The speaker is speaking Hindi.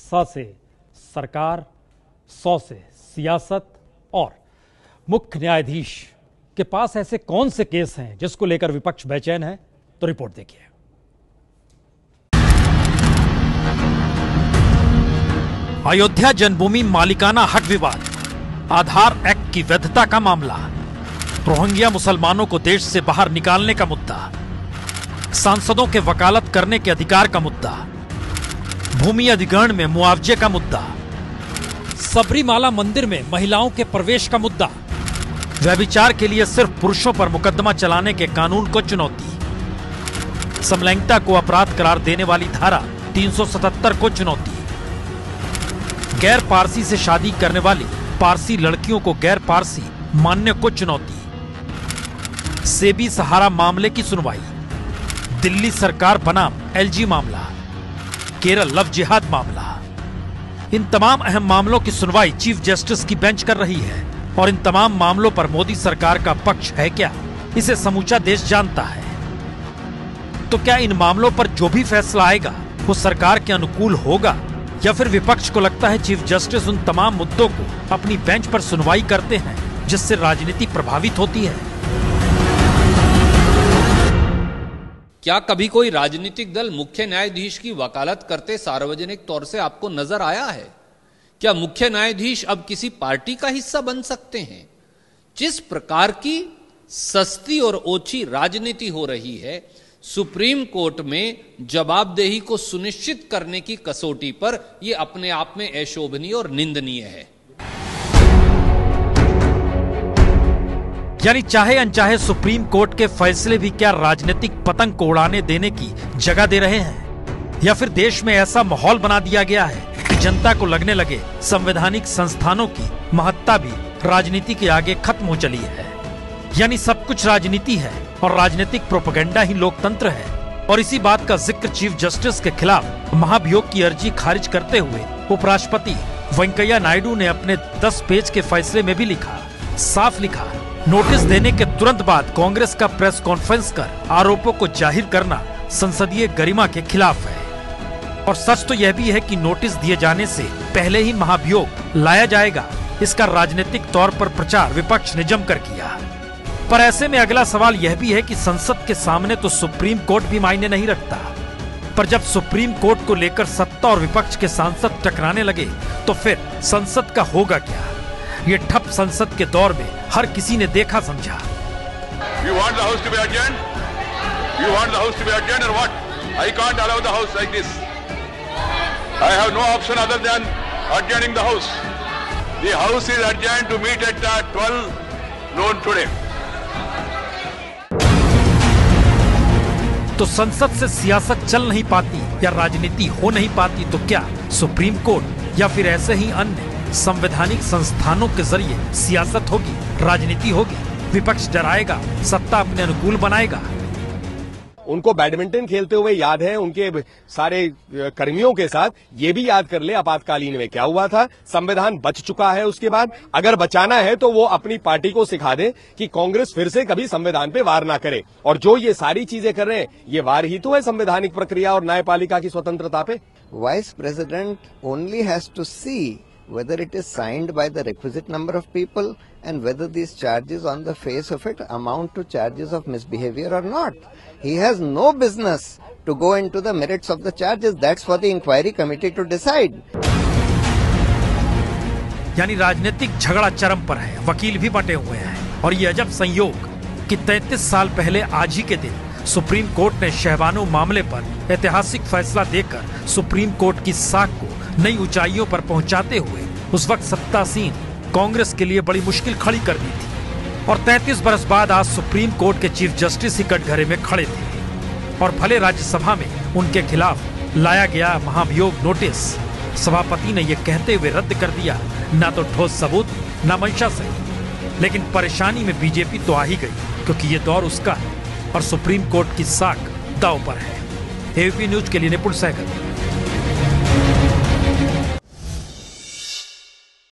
स से सरकार, सौ से सियासत और मुख्य न्यायाधीश के पास ऐसे कौन से केस हैं जिसको लेकर विपक्ष बेचैन है? तो रिपोर्ट देखिए। अयोध्या जन्मभूमि मालिकाना हक विवाद, आधार एक्ट की वैधता का मामला, रोहिंग्या मुसलमानों को देश से बाहर निकालने का मुद्दा, सांसदों के वकालत करने के अधिकार का मुद्दा, भूमि अधिग्रहण में मुआवजे का मुद्दा, सबरीमाला मंदिर में महिलाओं के प्रवेश का मुद्दा, व्यभिचार के लिए सिर्फ पुरुषों पर मुकदमा चलाने के कानून को चुनौती, समलैंगिकता को अपराध करार देने वाली धारा 377 को चुनौती, गैर पारसी से शादी करने वाली पारसी लड़कियों को गैर पारसी मानने को चुनौती, सेबी सहारा मामले की सुनवाई, दिल्ली सरकार बनाम एलजी मामला, केरल लव जिहाद मामला। इन तमाम अहम मामलों की सुनवाई चीफ जस्टिस की बेंच कर रही है और इन तमाम मामलों पर मोदी सरकार का पक्ष है क्या, इसे समूचा देश जानता है। तो क्या इन मामलों पर जो भी फैसला आएगा वो सरकार के अनुकूल होगा, या फिर विपक्ष को लगता है चीफ जस्टिस उन तमाम मुद्दों को अपनी बेंच पर सुनवाई करते हैं जिससे राजनीति प्रभावित होती है? क्या कभी कोई राजनीतिक दल मुख्य न्यायाधीश की वकालत करते सार्वजनिक तौर से आपको नजर आया है? क्या मुख्य न्यायाधीश अब किसी पार्टी का हिस्सा बन सकते हैं? जिस प्रकार की सस्ती और ओछी राजनीति हो रही है, सुप्रीम कोर्ट में जवाबदेही को सुनिश्चित करने की कसौटी पर यह अपने आप में अशोभनीय और निंदनीय है। यानी चाहे अनचाहे सुप्रीम कोर्ट के फैसले भी क्या राजनीतिक पतंग को उड़ाने देने की जगह दे रहे हैं, या फिर देश में ऐसा माहौल बना दिया गया है कि जनता को लगने लगे संवैधानिक संस्थानों की महत्ता भी राजनीति के आगे खत्म हो चली है। यानी सब कुछ राजनीति है और राजनीतिक प्रोपेगेंडा ही लोकतंत्र है। और इसी बात का जिक्र चीफ जस्टिस के खिलाफ महाभियोग की अर्जी खारिज करते हुए उपराष्ट्रपति वेंकैया नायडू ने अपने 10 पेज के फैसले में भी लिखा, साफ लिखा, नोटिस देने के तुरंत बाद कांग्रेस का प्रेस कॉन्फ्रेंस कर आरोपों को जाहिर करना संसदीय गरिमा के खिलाफ है। और सच तो यह भी है कि नोटिस दिए जाने से पहले ही महाभियोग लाया जाएगा, इसका राजनीतिक तौर पर प्रचार विपक्ष ने जमकर किया। पर ऐसे में अगला सवाल यह भी है कि संसद के सामने तो सुप्रीम कोर्ट भी मायने नहीं रखता, पर जब सुप्रीम कोर्ट को लेकर सत्ता और विपक्ष के सांसद टकराने लगे तो फिर संसद का होगा क्या? ये ठप संसद के दौर में हर किसी ने देखा समझा। You want the house to be adjourned? You want the house to be adjourned or what? I can't allow the house like this. I have no option other than adjourning the house. The house is adjourned to meet at 12 noon today. तो संसद से सियासत चल नहीं पाती या राजनीति हो नहीं पाती तो क्या सुप्रीम कोर्ट या फिर ऐसे ही अन्य संवैधानिक संस्थानों के जरिए सियासत होगी, राजनीति होगी? विपक्ष डराएगा, सत्ता अपने अनुकूल बनाएगा। उनको बैडमिंटन खेलते हुए याद है, उनके सारे कर्मियों के साथ ये भी याद कर ले आपातकालीन में क्या हुआ था। संविधान बच चुका है, उसके बाद अगर बचाना है तो वो अपनी पार्टी को सिखा दे कि कांग्रेस फिर से कभी संविधान पे वार ना करे। और जो ये सारी चीजें कर रहे हैं, ये वार ही तो है संवैधानिक प्रक्रिया और न्यायपालिका की स्वतंत्रता पे। Vice president only has to see whether it is signed by the requisite number of people and whether these charges on the face of it amount to charges of misbehavior or not. He has no business to go into the merits of the charges. That's for the inquiry committee to decide. यानी राजनीतिक झगड़ा चरम पर है, वकील भी बटे हुए हैं। और ये अजब संयोग कि 33 साल पहले आज ही के दिन सुप्रीम कोर्ट ने शहबानो मामले पर ऐतिहासिक फैसला देकर सुप्रीम कोर्ट की साख को नई ऊंचाइयों पर पहुंचाते हुए उस वक्त सत्तासीन कांग्रेस के लिए बड़ी मुश्किल खड़ी कर दी थी। और 33 बरस बाद आज सुप्रीम कोर्ट के चीफ जस्टिस ही कटघरे में खड़े थे और भले राज्यसभा में उनके खिलाफ लाया गया महाभियोग नोटिस सभापति ने यह कहते हुए रद्द कर दिया, ना तो ठोस सबूत ना मंशा सही। लेकिन परेशानी में बीजेपी तो आ ही गई, क्योंकि ये दौर उसका है और सुप्रीम कोर्ट की साख दांव पर है। एबीपी न्यूज के लिए निपुण सहगल।